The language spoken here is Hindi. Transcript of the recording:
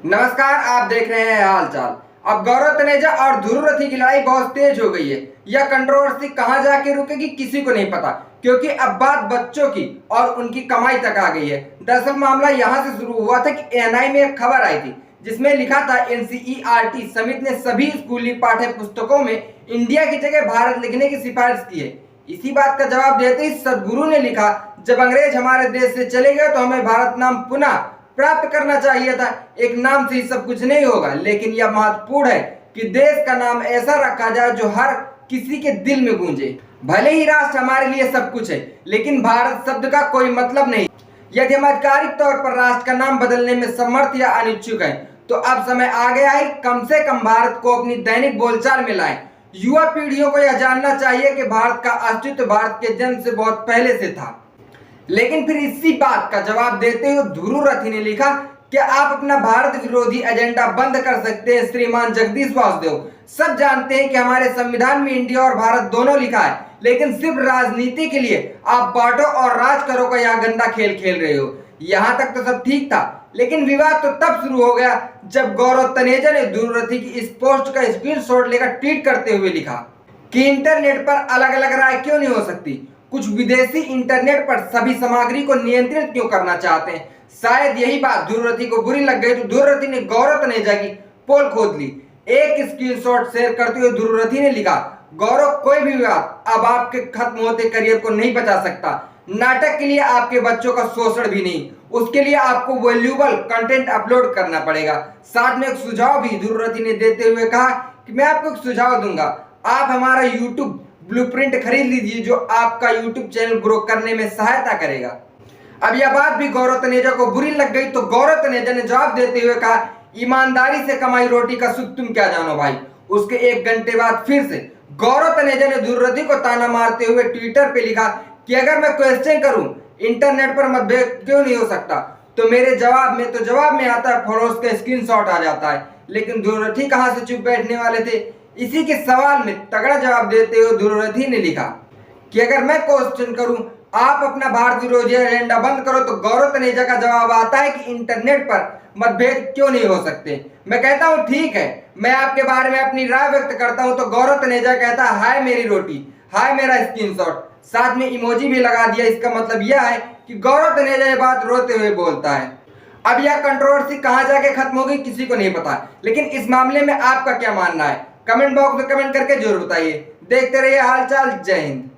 नमस्कार, आप देख रहे हैं हालचाल। अब गौरव तनेजा और ध्रुव रथी की लड़ाई बहुत तेज हो गई है। यह कंट्रोवर्सी कहां जाके रुकेगी किसी को नहीं पता, क्योंकि अब बात बच्चों की और उनकी कमाई तक आ गई है। दरअसल मामला यहां से शुरू हुआ था कि एएनआई में एक खबर आई थी जिसमें लिखा था एनसीईआरटी समिति ने सभी स्कूली पाठ्य पुस्तकों में इंडिया की जगह भारत लिखने की सिफारिश की है। इसी बात का जवाब देते ही सदगुरु ने लिखा, जब अंग्रेज हमारे देश से चले गए तो हमें भारत नाम पुनः प्राप्त करना चाहिए था। एक नाम से ही सब कुछ नहीं होगा, लेकिन यह महत्वपूर्ण है कि देश का नाम ऐसा रखा जाए जो हर किसी के दिल में गूंजे। भले ही राष्ट्र हमारे लिए सब कुछ है, लेकिन भारत शब्द का कोई मतलब नहीं। यदि हम आधिकारिक तौर पर राष्ट्र का नाम बदलने में समर्थ या अनिच्छुक हैं, तो अब समय आ गया है कम से कम भारत को अपनी दैनिक बोलचाल में लाएं। युवा पीढ़ियों को यह जानना चाहिए कि भारत का अस्तित्व भारत के जन्म से बहुत पहले से था। लेकिन फिर इसी बात का जवाब देते हुए ध्रुव रथी ने लिखा कि आप अपना भारत विरोधी एजेंडा बंद कर सकते हैं श्रीमान जगदीश वासुदेव। सब जानते हैं कि हमारे संविधान में इंडिया और भारत दोनों लिखा है, लेकिन सिर्फ राजनीति के लिए आप बांटो और राज करो का यह गंदा खेल खेल रहे हो। यहाँ तक तो सब ठीक था, लेकिन विवाद तो तब शुरू हो गया जब गौरव तनेजा ने ध्रुव रथी की इस पोस्ट का स्क्रीनशॉट लेकर ट्वीट करते हुए लिखा कि इंटरनेट पर अलग अलग राय क्यों नहीं हो सकती। कुछ विदेशी इंटरनेट पर सभी सामग्री को नियंत्रित क्यों करना चाहते हैं। शायद यही बात ध्रुव रथी को बुरी लग गई तो ध्रुव रथी ने गौरव तनेजा की पोल खोद ली। एक स्क्रीनशॉट शेयर करते हुए ध्रुव रथी ने लिखा, गौरव कोई भी विवाद अब आपके खत्म होते करियर को नहीं बचा सकता। नाटक के लिए आपके बच्चों का शोषण भी नहीं, उसके लिए आपको वैल्यूएबल कंटेंट अपलोड करना पड़ेगा। साथ में एक सुझाव भी ध्रुव रथी ने देते हुए कहा कि मैं आपको एक सुझाव दूंगा, आप हमारा यूट्यूब ब्लूप्रिंट खरीद लीजिए जो आपका यूट्यूब चैनल ग्रो करने में सहायता करेगा। अब यह बात भी गौरव तनेजा को बुरी लग गई तो गौरव तनेजा ने जवाब देते हुए कहा, ईमानदारी से कमाई रोटी का सुख तुम क्या जानो भाई। उसके एक घंटे बाद फिर से गौरव तनेजा ने ध्रुव रथी को ताना मारते हुए ट्विटर पे लिखा कि अगर मैं क्वेश्चन करूं इंटरनेट पर मतभेद क्यों नहीं हो सकता, तो मेरे जवाब में आता है फॉलोअर्स का स्क्रीनशॉट आ जाता है। लेकिन ध्रुव रथी कहां से चुप बैठने वाले थे। इसी के सवाल में तगड़ा जवाब देते हुए ध्रुव रथी ने लिखा कि अगर मैं क्वेश्चन करूं आप अपना भारत विरोधी एजेंडा बंद करो, तो गौरव तनेजा का जवाब आता है कि इंटरनेट पर मतभेद क्यों नहीं हो सकते। मैं कहता हूं ठीक है, मैं आपके बारे में अपनी राय व्यक्त करता हूं, तो गौरव तनेजा कहता है हाय मेरी रोटी, हाय मेरा स्क्रीनशॉट, साथ में इमोजी भी लगा दिया। इसका मतलब यह है कि गौरव तनेजा ये बात रोते हुए बोलता है। अब यह कंट्रोवर्सी कहां जाके खत्म होगी किसी को नहीं पता, लेकिन इस मामले में आपका क्या मानना है कमेंट बॉक्स में कमेंट करके जरूर बताइए। देखते रहिए हालचाल। जय हिंद।